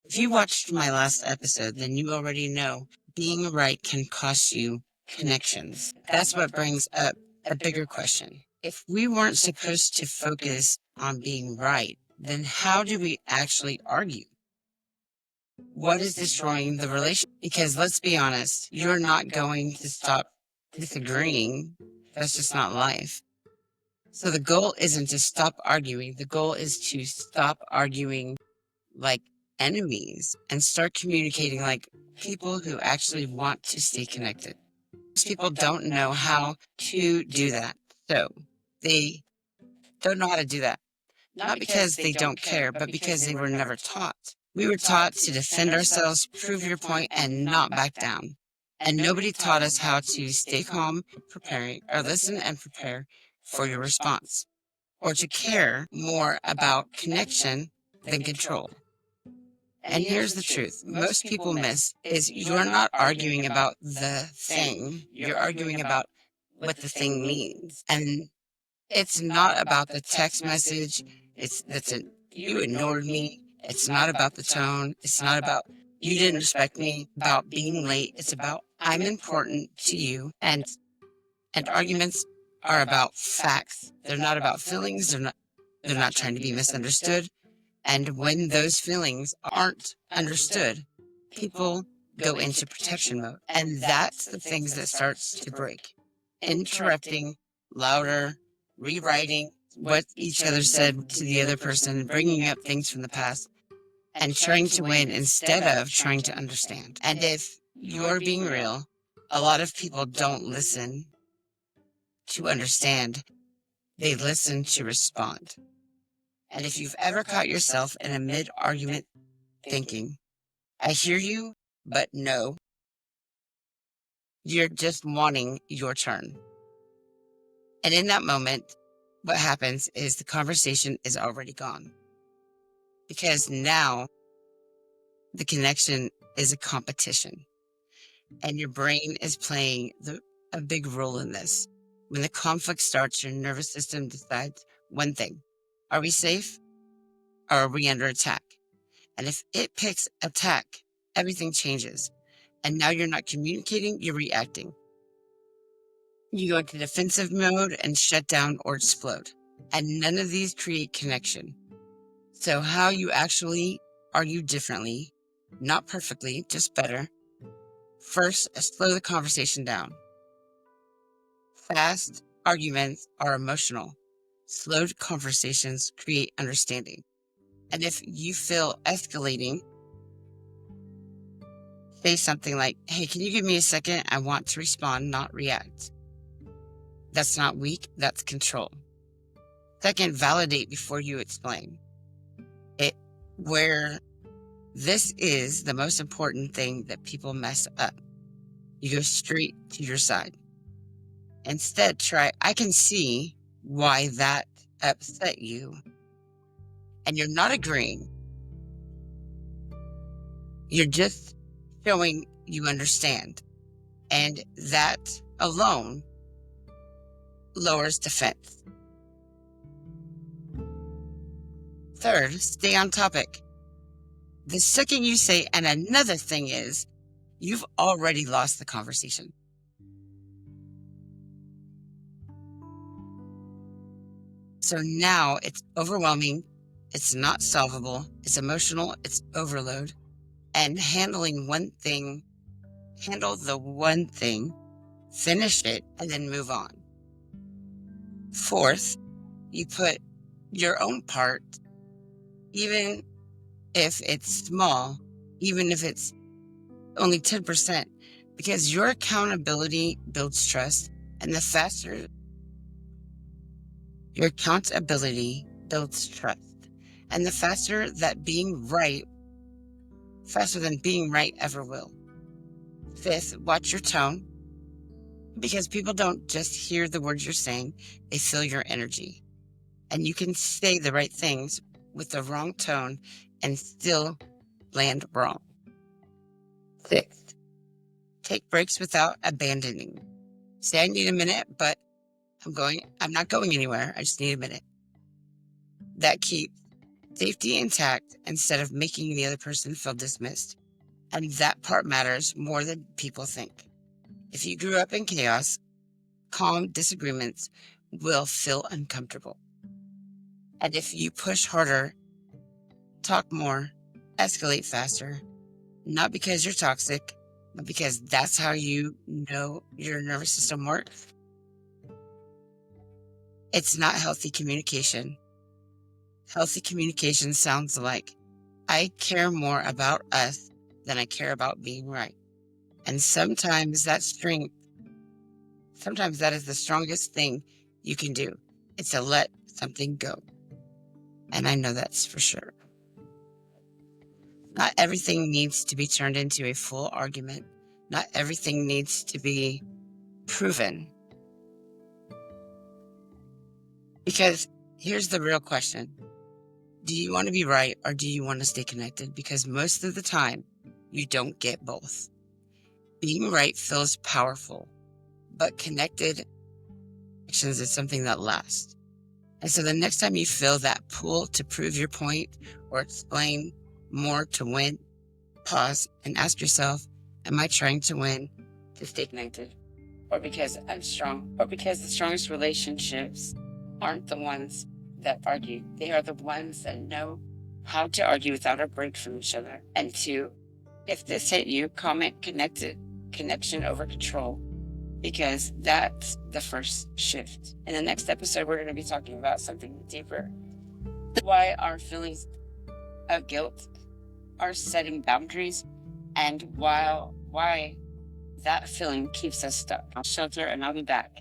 If you watched my last episode, then you already know being right can cost you connections. That's what brings up a bigger question. If we weren't supposed to focus on being right, then how do we actually argue? What is destroying the relationship? Because let's be honest, you're not going to stop disagreeing. That's just not life. So the goal isn't to stop arguing. The goal is to stop arguing like enemies and start communicating like people who actually want to stay connected. Most people don't know how to do that. So they don't know how to do that. Not because they don't care, but because they were never taught. We were taught to defend ourselves, prove your point, and not back down. And nobody taught us how to stay calm, preparing, or listen and prepare for your response, or to care more about connection than control. And here's the truth. Most people miss is you're not arguing about the thing. You're arguing about what the thing means. And it's not about the text message. You ignored me. It's not about the tone. It's not about you didn't respect me, about being late. It's about I'm important to you. And arguments are about facts. They're not about feelings. They're not trying to be misunderstood. And when those feelings aren't understood, people go into protection mode. And that's the things that starts to break. Interrupting, louder, rewriting what each other said to the other person, bringing up things from the past, and trying to win instead of trying to understand. And if you're being real, a lot of people don't listen to understand. They listen to respond. And if you've ever caught yourself in a mid-argument thinking, I hear you, but no, you're just wanting your turn. And in that moment, what happens is the conversation is already gone. Because now the connection is a competition. And your brain is playing a big role in this. When the conflict starts, your nervous system decides one thing. Are we safe or are we under attack? And if it picks attack, everything changes. And now you're not communicating, you're reacting. You go into defensive mode and shut down or explode. And none of these create connection. So how you actually argue differently, not perfectly, just better. First, slow the conversation down. Fast arguments are emotional. Slowed conversations create understanding. And if you feel escalating, say something like, hey, can you give me a second? I want to respond, not react. That's not weak, that's control. Second, validate before you explain. Where this is the most important thing that people mess up. You go straight to your side. Instead, try, I can see why that upset you. And you're not agreeing. You're just showing you understand. And that alone lowers defense. Third, stay on topic. The second you say, and another thing is, you've already lost the conversation. So now it's overwhelming. It's not solvable. It's emotional. It's overload. And handle the one thing, finish it, and then move on. Fourth, you put your own part, even if it's small, even if it's only 10%, because your accountability builds trust, and the faster your accountability builds trust, and the faster that faster than being right ever will. Fifth, watch your tone, because people don't just hear the words you're saying, they feel your energy. And you can say the right things with the wrong tone and still land wrong. Sixth, take breaks without abandoning. Say I need a minute, but I'm not going anywhere. I just need a minute. That keeps Safety intact instead of making the other person feel dismissed. And that part matters more than people think. If you grew up in chaos, calm disagreements will feel uncomfortable. And if you push harder, talk more, escalate faster, not because you're toxic, but because that's how you know your nervous system works, it's not healthy communication. Healthy communication sounds like, I care more about us than I care about being right. And sometimes that is the strongest thing you can do. It's to let something go. And I know that's for sure. Not everything needs to be turned into a full argument. Not everything needs to be proven. Because here's the real question. Do you want to be right or do you want to stay connected? Because most of the time, you don't get both. Being right feels powerful, but connections is something that lasts. And so the next time you feel that pull to prove your point or explain more to win, pause and ask yourself, am I trying to win to stay connected? Or because I'm strong? Or because the strongest relationships aren't the ones that argue. They are the ones that know how to argue without a break from each other. And two, if this hit you, comment connection over control, because that's the first shift. In the next episode, we're going to be talking about something deeper. Why our feelings of guilt are setting boundaries, and why that feeling keeps us stuck. I'll shelter and I'll be back.